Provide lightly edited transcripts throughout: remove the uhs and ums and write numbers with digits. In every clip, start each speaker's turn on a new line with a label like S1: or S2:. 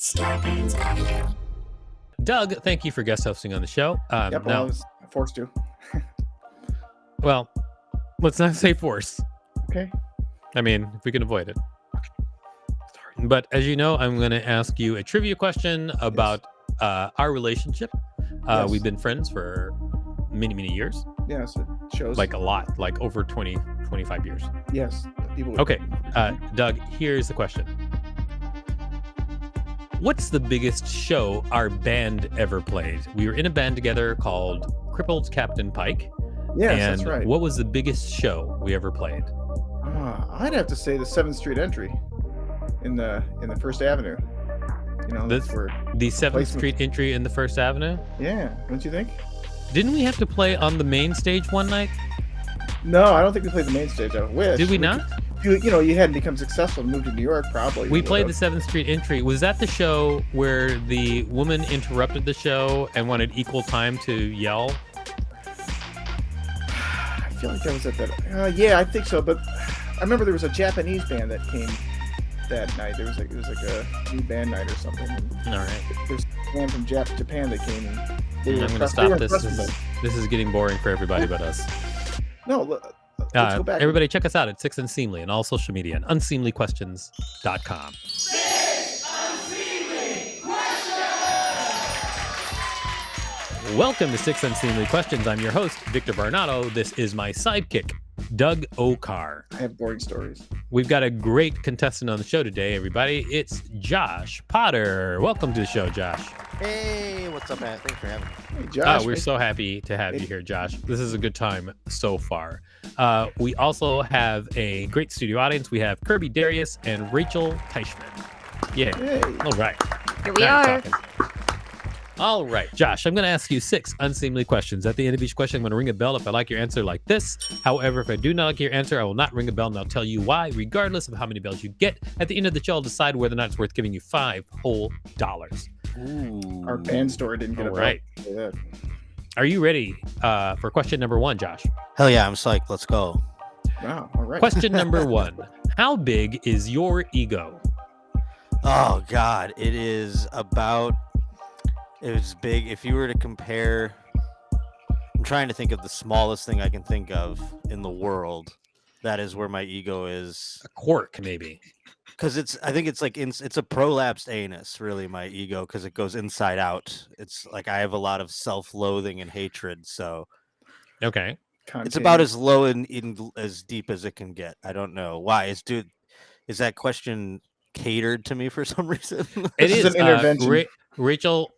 S1: Scarpins Avenue.
S2: Doug, thank you for guest hosting on the show.
S3: Yep, well, I was forced to.
S2: Well, let's not say force.
S3: Okay.
S2: I mean, if we can avoid it.
S3: Sorry.
S2: But as you know, I'm going to ask you a trivia question about our relationship.
S3: Yes.
S2: We've been friends for many, many years.
S3: Yes, it shows.
S2: Like a lot, like over 20, 25 years.
S3: Yes. People would-
S2: Okay, Doug, here's the question. What's the biggest show our band ever played? We were in a band together called Crippled Captain Pike.
S3: Yes,
S2: and
S3: that's right.
S2: what was the biggest show we ever played?
S3: I'd have to say the 7th Street entry in the First Avenue. You know, that's where.
S2: The 7th Street entry in the First Avenue?
S3: Yeah, don't you think?
S2: Didn't we have to play on the main stage one night?
S3: No, I don't think we played the main stage. I wish.
S2: Did we not?
S3: You hadn't become successful and moved to New York, probably.
S2: We played the 7th Street entry. Was that the show where the woman interrupted the show and wanted equal time to yell?
S3: I feel like that was at that. Yeah, I think so. But I remember there was a Japanese band that came that night. It was like a new band night or something.
S2: All right.
S3: There's a band from Japan that came. And they were
S2: I'm going to
S3: impressed-
S2: stop
S3: they were
S2: this.
S3: impressed with it.
S2: This is getting boring for everybody but us.
S3: No, let's go back.
S2: Everybody check us out at Six Unseemly and all social media and unseemlyquestions.com. Welcome to Six Unseemly Questions. I'm your host, Victor Varnado. This is my sidekick, Doug Ocar.
S3: I have boring stories.
S2: We've got a great contestant on the show today, everybody. It's Josh Potter. Welcome to the show, Josh.
S4: Hey, what's up, man? Thanks for having me.
S3: Hey, Josh.
S2: We're so happy to have you here, Josh. This is a good time so far. We also have a great studio audience. We have Kirby Darius and Rachel Teichman. Yeah.
S3: Hey.
S2: All right.
S5: Here we
S2: Now
S5: are.
S2: we're talking. All right, Josh, I'm going to ask you 6 unseemly questions. At the end of each question, I'm going to ring a bell if I like your answer like this. However, if I do not like your answer, I will not ring a bell and I'll tell you why, regardless of how many bells you get. At the end of the show, I'll decide whether or not it's worth giving you $5 whole.
S4: Ooh.
S3: Our band story didn't get
S2: All
S3: a
S2: right.
S3: bell.
S2: Are you ready for question number 1, Josh?
S4: Hell yeah, I'm psyched. Let's go.
S3: Wow. All right.
S2: Question number 1. How big is your ego?
S4: Oh, God. It is big. If you were to compare, I'm trying to think of the smallest thing I can think of in the world. That is where my ego is.
S2: A quark, maybe.
S4: Because I think it's like, it's a prolapsed anus, really, my ego, because it goes inside out. It's like I have a lot of self-loathing and hatred, so.
S2: Okay.
S4: It's about as low and as deep as it can get. I don't know why. Is that question catered to me for some reason?
S2: It
S3: This
S2: is
S3: is an intervention.
S2: Rachel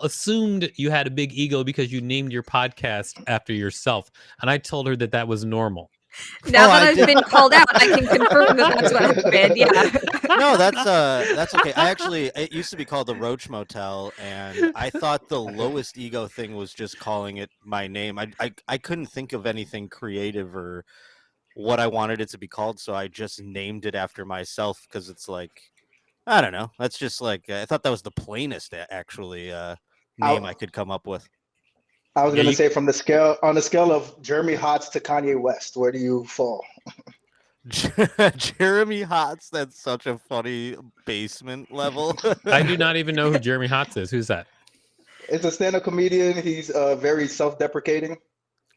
S2: assumed you had a big ego because you named your podcast after yourself, and I told her that was normal.
S5: Now that
S4: I
S5: I've
S4: did.
S5: been called out, I can confirm that that's what happened. Yeah.
S4: No, that's okay. It used to be called the Roach Motel, and I thought the lowest ego thing was just calling it my name. I couldn't think of anything creative or what I wanted it to be called, so I just named it after myself because it's like, I don't know. That's just like, I thought that was the plainest actually name I could come up with.
S6: I was
S2: Yeah,
S6: gonna
S2: you-
S6: say on the scale of Jeremy Hotz to Kanye West, where do you fall?
S4: Jeremy Hotz, that's such a funny basement level.
S2: I do not even know who Jeremy Hotz is. Who's that?
S6: It's a stand-up comedian. He's very self-deprecating.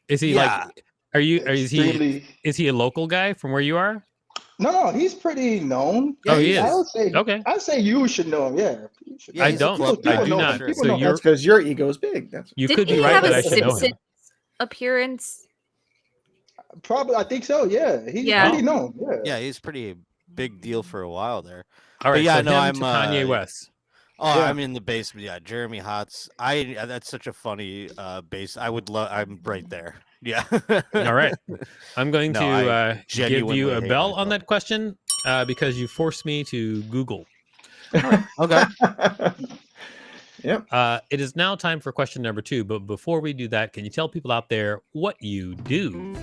S2: Is he
S4: Yeah.
S2: like? Is he
S6: Extremely-
S2: a local guy from where you are?
S6: No, he's pretty known.
S2: Oh, he
S6: I
S2: is.
S6: would say.
S2: Okay.
S6: I'd say you should know him. Yeah. You should
S4: Yeah,
S2: I
S4: he's a
S2: don't.
S4: club
S2: I
S4: guy.
S2: do
S6: know
S2: not.
S6: him. People
S2: So
S6: know him.
S3: That's because your ego is big. That's
S2: you
S5: Didn't
S2: could be
S5: he
S2: right
S5: have
S2: that
S5: a
S2: I should know him.
S5: Simpsons appearance?
S6: Probably, I think so. Yeah, he's
S5: Yeah.
S6: pretty known. Yeah.
S4: Yeah, he's pretty big deal for a while there.
S2: All right.
S4: yeah,
S2: so
S4: no,
S2: him
S4: I'm,
S2: to Kanye West.
S4: Oh,
S3: Yeah.
S4: I'm in the basement. Yeah, Jeremy Hotz. That's such a funny base. I'm right there. Yeah.
S2: All right. I'm going
S4: No,
S2: to
S4: I
S2: give
S4: genuinely
S2: you a
S4: hate
S2: bell
S4: myself.
S2: on that question because you forced me to Google.
S4: Okay.
S3: Yep.
S2: It is now time for question number 2. But before we do that, can you tell people out there what you do?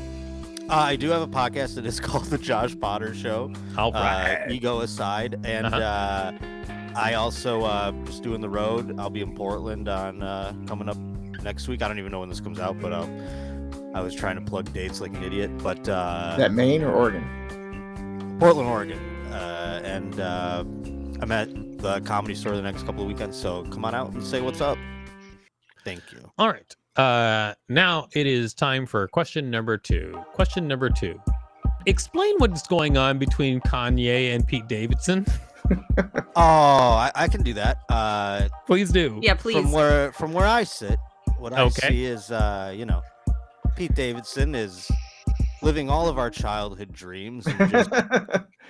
S4: I do have a podcast that is called The Josh Potter Show.
S2: All right.
S4: Ego aside, and I also just doing the road. I'll be in Portland on coming up next week. I don't even know when this comes out, but I was trying to plug dates like an idiot. But
S3: That Maine or Oregon?
S4: Portland, Oregon, and I'm at the Comedy Store the next couple of weekends. So come on out and say what's up. Thank you.
S2: All right. Now it is time for question number 2. Question number 2. Explain what's going on between Kanye and Pete Davidson.
S4: I can do that.
S2: Please do.
S5: Yeah, please.
S4: From where I sit, what I see is, Pete Davidson is living all of our childhood dreams and just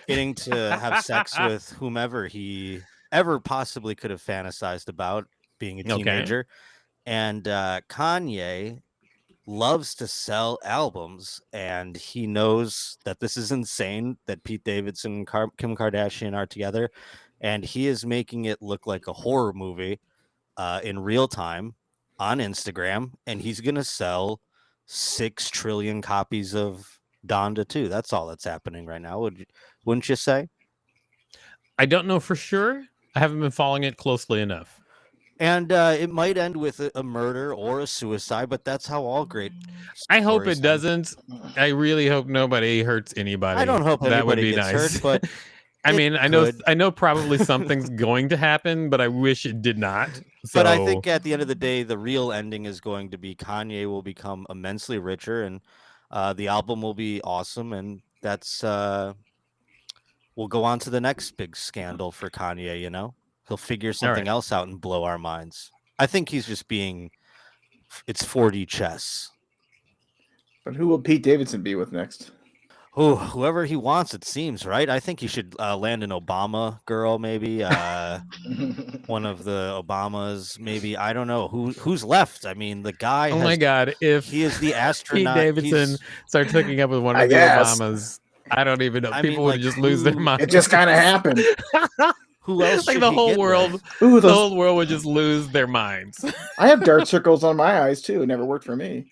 S4: getting to have sex with whomever he ever possibly could have fantasized about being a teenager. And Kanye loves to sell albums, and he knows that this is insane that Pete Davidson and Kim Kardashian are together, and he is making it look like a horror movie in real time on Instagram, and he's gonna sell 6 trillion copies of Donda 2. That's all that's happening right now. Wouldn't you say?
S2: I don't know for sure. I haven't been following it closely enough.
S4: And it might end with a murder or a suicide, but that's how all great.
S2: I hope it doesn't. I really hope nobody hurts anybody.
S4: I don't hope
S2: that would be
S4: gets
S2: nice.
S4: hurt, but
S2: I mean, I know probably something's going to happen, but I wish it did not. So...
S4: But I think at the end of the day, the real ending is going to be Kanye will become immensely richer, and the album will be awesome, and that's we'll go on to the next big scandal for Kanye. You know, he'll figure something else out and blow our minds. I think he's just it's 4D chess.
S3: But who will Pete Davidson be with next?
S4: Oh, whoever he wants, it seems, right? I think he should land an Obama girl, maybe. One of the Obamas, maybe. I don't know. Who's left? I mean, the guy
S2: my God. If
S4: he is the astronaut.
S2: Pete Davidson starts hooking up with one of the Obamas, I don't even know. People would just lose their mind.
S3: It just kind of happened.
S4: Who else?
S2: Like the whole world, the whole world would just lose their minds.
S3: I have dark circles on my eyes, too. It never worked for me.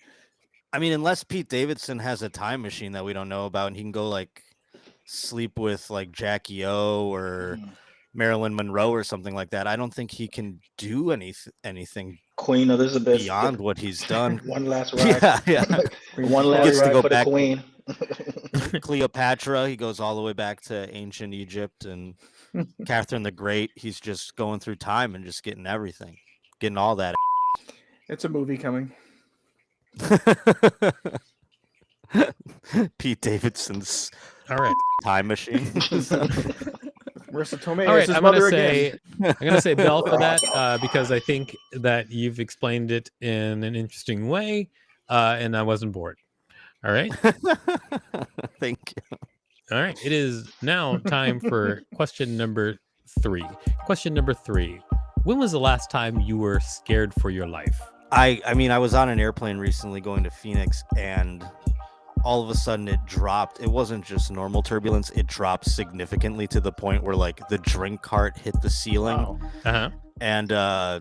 S4: I mean, unless Pete Davidson has a time machine that we don't know about, and he can go like sleep with like Jackie O or Marilyn Monroe or something like that, I don't think he can do anything
S6: Queen Elizabeth
S4: beyond what he's done.
S6: One last ride.
S4: Yeah.
S6: One last ride for the Queen.
S4: Cleopatra, he goes all the way back to ancient Egypt, and Catherine the Great, he's just going through time and just getting everything, getting all that.
S3: It's a movie coming.
S4: Pete Davidson's time machine.
S3: Marissa Tomei.
S2: All right, I'm gonna say Bell for that because I think that you've explained it in an interesting way, and I wasn't bored. All right.
S4: Thank you.
S2: All right, it is now time for question number 3. Question number 3: when was the last time you were scared for your life?
S4: I mean, I was on an airplane recently going to Phoenix, and all of a sudden it dropped. It wasn't just normal turbulence. It dropped significantly to the point where like the drink cart hit the ceiling.
S3: Wow.
S2: Uh-huh.
S4: And a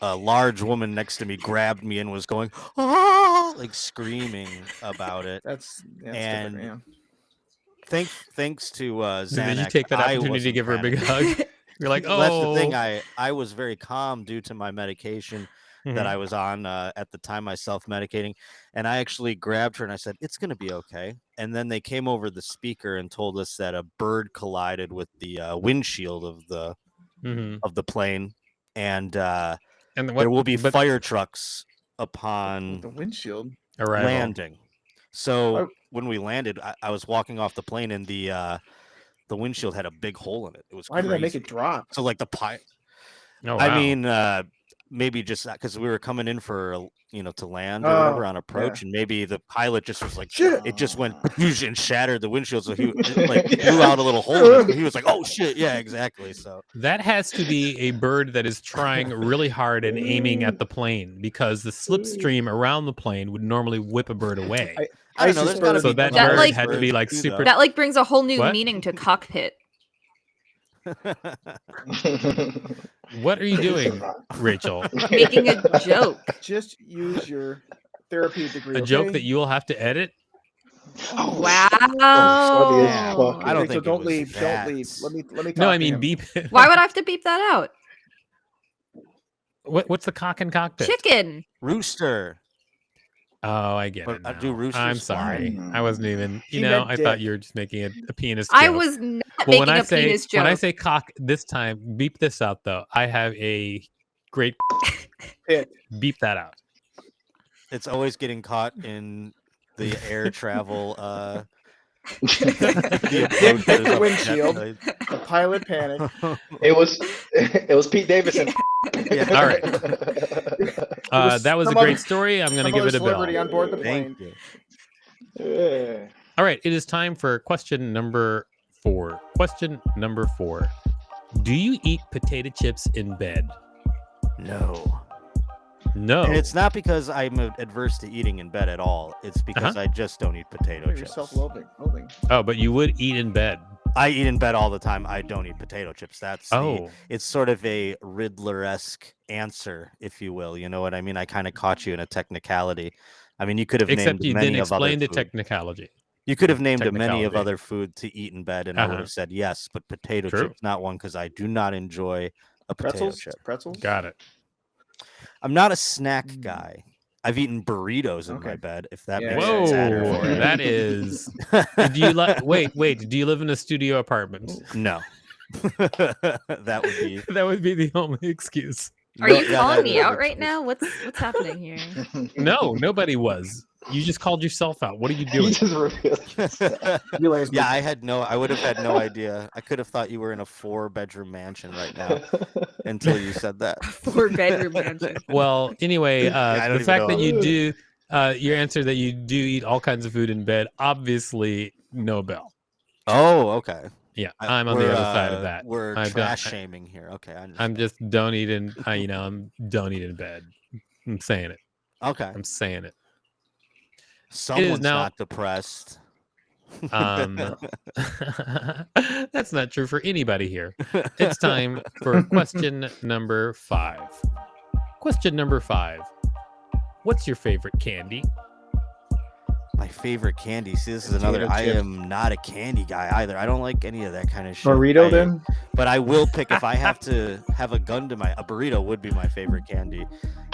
S4: large woman next to me grabbed me and was going, "Ah!" like screaming about it.
S3: That's
S4: and
S3: different,
S4: thanks to Xanax.
S2: Did you take that opportunity to give her a big hug? You're like, oh,
S4: that's the thing. I was very calm due to my medication that I was on at the time, I self-medicating, and I actually grabbed her and I said, "It's going to be okay." And then they came over the speaker and told us that a bird collided with the windshield of the plane, and there will be fire trucks upon
S3: the windshield
S4: landing. So when we landed, I was walking off the plane, and the windshield had a big hole in it. It was
S3: why did they make it drop?
S4: So like the pilot.
S2: Oh, wow.
S4: I mean, maybe just because we were coming in for to land or whatever on approach, and maybe the pilot just was like,
S3: shit.
S4: It just went and shattered the windshield, so he like blew out a little hole in it. He was like, "Oh shit, yeah, exactly." So
S2: that has to be a bird that is trying really hard and aiming at the plane, because the slipstream around the plane would normally whip a bird away.
S4: I don't know. There's gotta
S2: so
S4: be
S2: that
S5: that,
S2: bird
S5: like,
S2: had to be like super.
S5: That like brings a whole new
S2: What?
S5: meaning to cockpit.
S2: What are you doing, Rachel?
S5: Making a joke.
S3: Just use your therapy degree.
S2: A joke that you will have to edit?
S5: Wow.
S4: I don't think.
S3: Don't leave. Don't leave. Let me. Talk
S2: No, I
S3: to
S2: mean
S3: him.
S2: beep.
S5: Why would I have to beep that out?
S2: What's the cock and cockpit?
S5: Chicken.
S4: Rooster.
S2: Oh, I get
S4: But
S2: it.
S4: I
S2: Now.
S4: do roosters
S2: I'm
S4: fly?
S2: sorry. I wasn't even.
S3: He meant
S2: I thought
S3: dick.
S2: you were just making a penis joke.
S5: I was not
S2: Well, when
S5: making
S2: I
S5: a
S2: say
S5: penis joke.
S2: when I say cock this time, beep this out though. I have a great
S3: Pick.
S2: beep that out.
S4: It's always getting caught in the air travel.
S3: Dick
S4: approaches
S3: hit the
S4: of
S3: windshield.
S4: jet
S3: The pilot panicked.
S6: It was Pete Davidson.
S4: Yeah.
S2: All right.
S3: was
S2: That was a
S3: some
S2: great
S3: other-
S2: story. I'm going to
S3: Some
S2: give
S3: other
S2: it a bell.
S3: celebrity on board the plane.
S4: Thank you.
S6: Yeah.
S2: All right. It is time for question number 4. Question number 4. Do you eat potato chips in bed?
S4: No.
S2: No.
S4: And it's not because I'm adverse to eating in bed at all. It's because I just don't eat potato
S3: You're
S4: chips.
S3: self-loathing.
S2: Oh, but you would eat in bed.
S4: I eat in bed all the time. I don't eat potato chips. It's sort of a Riddler-esque answer, if you will. You know what I mean? I kind of caught you in a technicality. I mean, you could have
S2: Except
S4: named
S2: you
S4: many
S2: didn't
S4: of other
S2: explain the
S4: food.
S2: technicality.
S4: You could have named many of
S2: Technicality.
S4: other food to eat in bed, and I would have said yes. But potato
S2: True.
S4: chips, not one, because I do not enjoy a potato chip.
S3: Pretzels.
S2: Got it.
S4: I'm not a snack guy. I've etten burritos in my
S3: Okay.
S4: bed. If that
S3: Yeah,
S4: makes
S2: Whoa,
S4: sense. at all.
S2: that is. Do you like? Wait. Do you live in a studio apartment?
S4: No. That would be.
S2: That would be the only excuse.
S5: Are
S4: No,
S5: you
S4: yeah,
S5: calling
S4: that
S5: me
S4: is
S5: out
S4: an
S5: right
S4: excuse.
S5: now? What's happening here?
S2: No, nobody was. You just called yourself out. What are you
S6: He
S2: doing?
S6: just revealed.
S3: Realized
S4: Yeah, I would have had no idea. I could have thought you were in a 4-bedroom mansion right now until you said that.
S5: 4-bedroom mansion.
S2: Well, anyway,
S4: I don't
S2: the
S4: even
S2: fact
S4: know.
S2: that you do, your answer that you do eat all kinds of food in bed, obviously no bell.
S4: Oh, okay.
S2: Yeah, I'm on the other side of that.
S4: We're
S2: I don't-
S4: trash shaming here. Okay, I
S2: I'm
S4: understand.
S2: just don't eat in. I'm don't eat in bed. I'm saying it.
S4: Okay.
S2: I'm saying it.
S4: Someone's
S2: now-
S4: not depressed.
S2: That's not true for anybody here. It's time for question number 5. Question number 5. What's your favorite candy?
S4: My favorite candy. See, this is
S3: Potato
S4: another. I
S3: chips.
S4: am not a candy guy either. I don't like any of that kind of shit.
S3: burrito then.
S4: But I will pick if I have to have a gun to a burrito would be my favorite candy.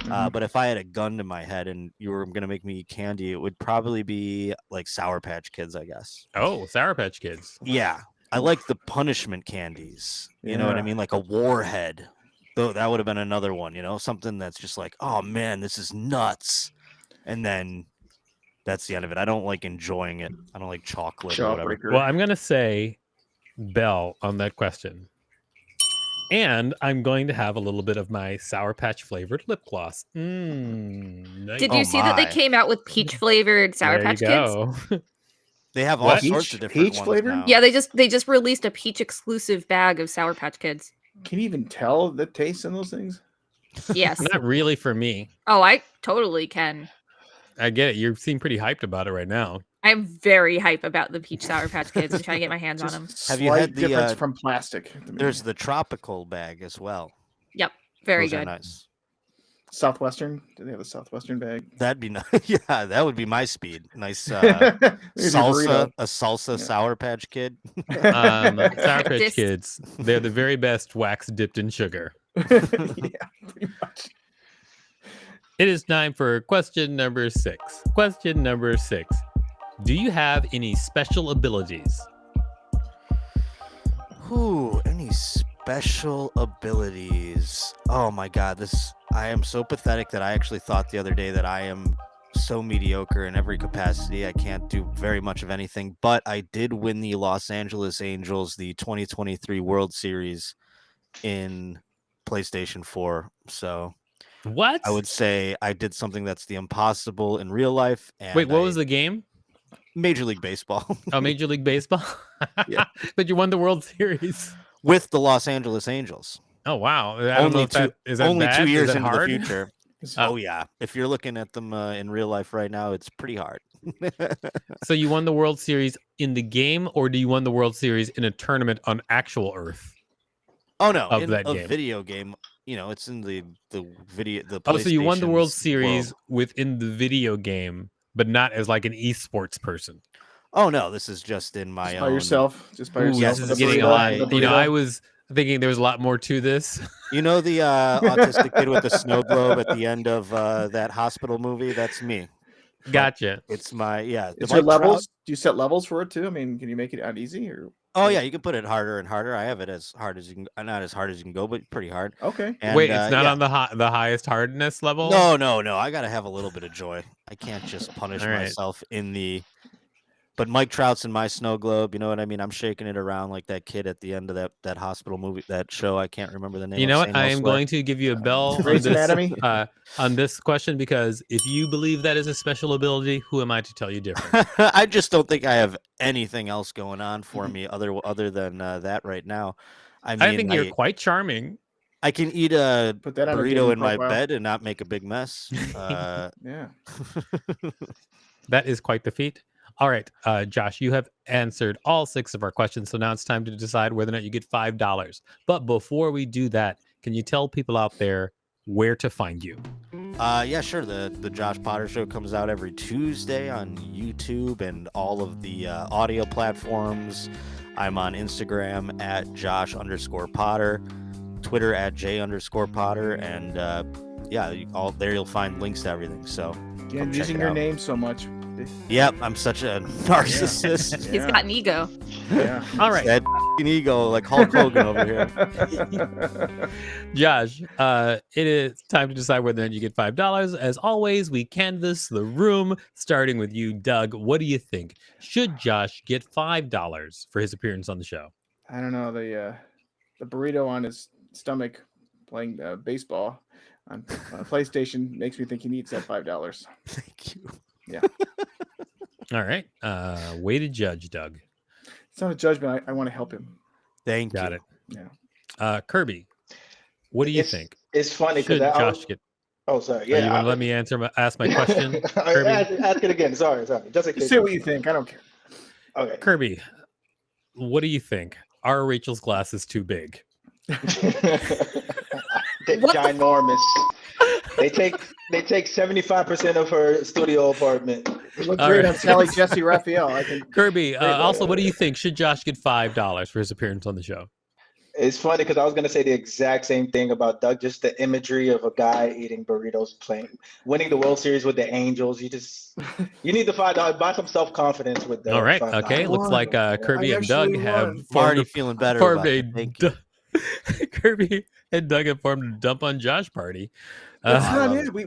S4: But if I had a gun to my head and you were gonna make me eat candy, it would probably be like Sour Patch Kids, I guess.
S2: Oh, Sour Patch Kids.
S4: Yeah, I like the punishment candies. You know what I
S3: Yeah.
S4: mean, like a warhead. Though that would have been another one. You know, something that's just like, oh man, this is nuts, and then that's the end of it. I don't like enjoying it. I don't like chocolate or whatever.
S3: Jawbreaker.
S2: Well, I'm going to say bell on that question. And I'm going to have a little bit of my Sour Patch flavored lip gloss. Nice.
S5: Did
S4: Oh
S5: you see that they
S4: my.
S5: came out with peach flavored Sour
S2: There
S5: Patch
S2: you
S5: Kids?
S2: go.
S4: They have all
S2: What?
S4: sorts of different
S3: Peach
S4: ones
S3: flavored?
S4: now.
S5: Yeah, they just released a peach exclusive bag of Sour Patch Kids.
S3: Can you even tell the taste in those things?
S5: Yes.
S2: Not really for me.
S5: Oh, I totally can.
S2: I get it. You seem pretty hyped about it right now.
S5: I'm very hype about the peach Sour Patch Kids. I'm trying to get my hands on them.
S4: Have you
S3: Slight
S4: had the,
S3: difference from plastic? to me.
S4: There's the tropical bag as well.
S5: Yep, very
S4: Those are
S5: good.
S4: nice.
S3: Southwestern. Do they have a Southwestern bag?
S4: That'd be nice. Yeah, that would be my speed. Nice
S3: There's your
S4: salsa,
S3: burrito.
S4: a salsa
S3: Yeah.
S4: Sour Patch Kid.
S2: Sour Patch
S5: This-
S2: Kids. They're the very best wax dipped in sugar.
S3: Yeah, pretty much.
S2: It is time for question number 6. Question number 6. Do you have any special abilities?
S4: Ooh, any special abilities? Oh my god, I am so pathetic that I actually thought the other day that I am so mediocre in every capacity. I can't do very much of anything, but I did win the Los Angeles Angels the 2023 World Series in PlayStation 4. So
S2: What?
S4: I would say I did something that's the impossible in real life. And
S2: Wait, what was the game?
S4: Major League Baseball
S2: Oh, Major League Baseball?
S4: Yeah.
S2: But you won the World Series.
S4: with the Los Angeles Angels?
S2: Oh, wow. I don't know if that, is that
S4: only
S2: bad?
S4: 2
S2: Is
S4: years
S2: that
S4: into
S2: hard?
S4: the future. Oh yeah, if you're looking at them in real life right now, it's pretty hard.
S2: So you won the World Series in the game, or do you won the World Series in a tournament on actual Earth?
S4: Oh no,
S2: Of
S4: in
S2: that
S4: a
S2: game.
S4: video game, you know, it's in the video. The
S2: Oh, so you won the World
S4: PlayStation's
S2: Series
S4: world.
S2: within the video game, but not as like an esports person.
S4: Oh no, this is just in my
S3: Just
S4: own.
S3: by yourself. Just by
S2: Ooh,
S3: yourself.
S2: this
S3: with
S2: is
S3: a
S2: getting a
S3: burrito,
S2: lot.
S3: with a
S2: You know,
S3: burrito.
S2: I was thinking there was a lot more to this.
S4: You know the autistic kid with the snow globe at the end of that hospital movie? That's me.
S2: Gotcha.
S4: It's my
S3: Is
S4: the
S3: there
S4: Mike
S3: levels?
S4: Trout-
S3: Do you set levels for it too? I mean, can you make it on easy or?
S4: Oh yeah, you can put it harder and harder. I have it as hard as you can, not as hard as you can go, but pretty hard.
S3: Okay.
S4: And,
S2: Wait, it's not
S4: yeah.
S2: on the highest hardness level?
S4: No. I gotta have a little bit of joy. I can't just punish
S2: All right.
S4: myself in the. But Mike Trout's in my snow globe. You know what I mean? I'm shaking it around like that kid at the end of that hospital movie, that show. I can't remember the name.
S2: You know what?
S4: St.
S2: I am
S4: Elsewhere.
S2: going to give you a bell on
S3: Grey's Anatomy?
S2: this question, because if you believe that is a special ability, who am I to tell you different?
S4: I just don't think I have anything else going on for me other than that right now. I mean,
S2: I think you're quite charming.
S4: I can eat a
S3: Put that on a
S4: burrito
S3: dating
S4: in my
S3: profile.
S4: bed and not make a big mess.
S3: Yeah.
S2: That is quite the feat. All right, Josh, you have answered all 6 of our questions, so now it's time to decide whether or not you get $5. But before we do that, can you tell people out there where to find you?
S4: Yeah, sure. The Josh Potter Show comes out every Tuesday on YouTube and all of the audio platforms. I'm on Instagram at Josh_Potter, Twitter at J_Potter, and yeah, there you'll find links to everything. So
S3: Again,
S4: check
S3: using
S4: it
S3: your
S4: out.
S3: name so much.
S4: Yep, I'm such a narcissist.
S5: He's got an ego.
S3: Yeah.
S2: All right,
S4: That f***ing ego, like Hulk Hogan over here.
S2: Josh, it is time to decide whether or not you get $5. As always, we canvass the room, starting with you, Doug. What do you think? Should Josh get $5 for his appearance on the show?
S3: I don't know, the burrito on his stomach playing baseball on PlayStation makes me think he needs that $5.
S4: Thank you.
S3: Yeah.
S2: All right, way to judge, Doug.
S3: It's not a judgment. I want to help him.
S4: Thank
S2: Got
S4: you.
S2: it.
S3: Yeah.
S2: Kirby, what do you think?
S6: It's funny
S2: Should
S6: because
S2: Josh get?
S6: Oh, sorry.
S2: Yeah,
S6: Yeah.
S2: you want to let me ask my question, Kirby?
S6: Ask it again. Sorry. Just in
S3: Just
S6: case.
S3: say what you think. I don't care.
S6: Okay.
S2: Kirby, what do you think? Are Rachel's glasses too big?
S6: They're ginormous. They take 75% of her studio apartment.
S3: You look
S2: All
S3: great
S2: right.
S3: on Sally Jesse Raphael. I think.
S2: Kirby, also, what do you think? Should Josh get $5 for his appearance on the show?
S6: It's funny because I was gonna say the exact same thing about Doug. Just the imagery of a guy eating burritos, winning the World Series with the Angels. You need the $5. Buy some self-confidence with that.
S2: All right.
S6: $5.
S2: Okay. Looks like Kirby
S3: I
S2: and Doug
S3: actually
S2: have
S3: won.
S4: I'm already
S2: formed
S4: feeling better
S2: formed
S4: about
S2: a
S4: it. Thank you.
S2: Kirby and Doug have formed a dump on Josh party.
S3: That's
S4: I
S3: not
S4: love
S3: it.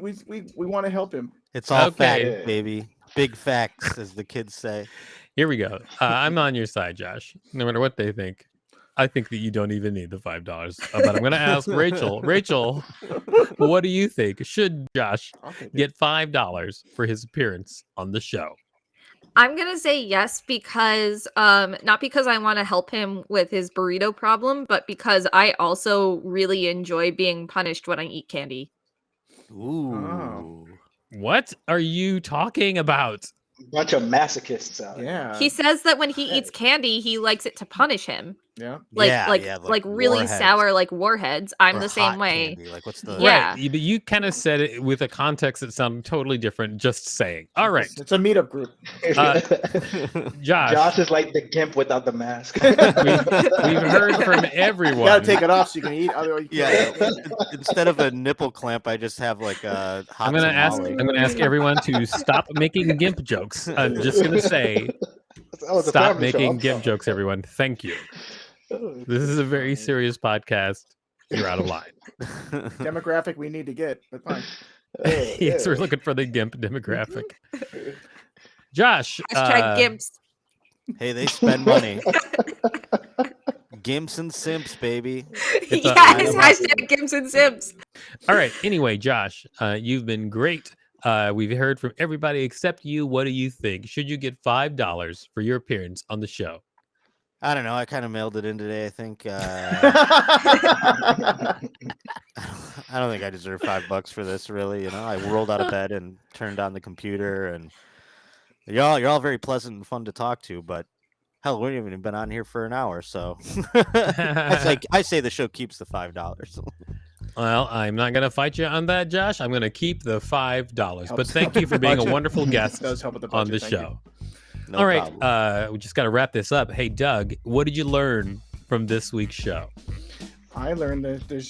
S3: We want to help him.
S4: It's all
S2: Okay.
S4: fact, baby. Big facts, as the kids say.
S2: Here we go. I'm on your side, Josh. No matter what they think, I think that you don't even need the $5. But I'm going to ask Rachel. Rachel, what do you think? Should Josh
S3: I'll take it.
S2: get $5 for his appearance on the show?
S5: I'm gonna say yes because not because I want to help him with his burrito problem, but because I also really enjoy being punished when I eat candy.
S4: Ooh.
S2: What are you talking about?
S6: Bunch of masochists out.
S3: Yeah.
S5: He says that when he eats candy, he likes it to punish him.
S3: Yeah.
S5: Like really
S4: warheads.
S5: sour like warheads. I'm
S4: Or
S5: the same
S4: hot
S5: way.
S4: candy. Like, what's the
S5: Yeah.
S2: Right. But you kind of said it with a context that sounded totally different, just saying. All right.
S3: It's a meetup group.
S2: Josh,
S6: Josh is like the gimp without the mask.
S2: we've heard from
S3: You
S2: everyone.
S3: gotta take it off so you can eat. Otherwise, you
S4: Yeah.
S3: can't.
S4: Instead of a nipple clamp, I just have like a hot
S2: I'm
S4: tamale.
S2: gonna ask everyone to stop making gimp jokes. I'm just gonna say,
S6: Oh, it's a
S2: stop
S6: family show.
S2: making
S6: I'm
S2: gimp
S6: sorry.
S2: jokes, everyone. Thank you. This is a very serious podcast. You're out of line.
S3: Demographic we need to get, but fine.
S2: Yes, we're looking for the gimp demographic. Josh,
S5: Hashtag gimps.
S4: Hey, they spend money. Gimps and simps, baby.
S2: It's a-
S5: Yes, hashtag gimps and sims.
S2: all right. Anyway, Josh, you've been great. We've heard from everybody except you. What do you think? Should you get $5 for your appearance on the show?
S4: I don't know. I kind of mailed it in today. I think. I don't think I deserve $5 for this. Really, you know, I rolled out of bed and turned on the computer, and you're all very pleasant and fun to talk to. But hell, we haven't even been on here for an hour, so I say the show keeps the $5.
S2: Well, I'm not going to fight you on that, Josh. I'm going to keep the $5. But
S3: Helps
S2: thank you for being a
S3: budget.
S2: wonderful guest
S3: Does help with the
S2: on
S3: budget,
S2: the
S3: thank you.
S2: show.
S4: No
S2: All right,
S4: problem.
S2: we just got to wrap this up. Hey, Doug, what did you learn from this week's show?
S3: I learned that there's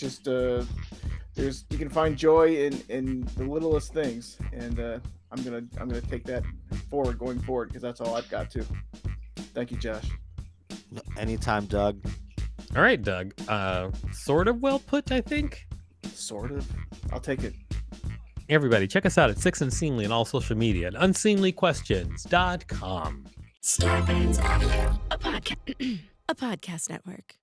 S3: you can find joy in the littlest things, and I'm gonna take that going forward because that's all I've got too. Thank you, Josh.
S4: Anytime, Doug.
S2: All right, Doug. Sort of well put, I think.
S3: Sort of. I'll take it.
S2: Everybody, check us out at Six Unseemly on all social media at unseemlyquestions.com.
S1: Starburns Audio, a podcast network.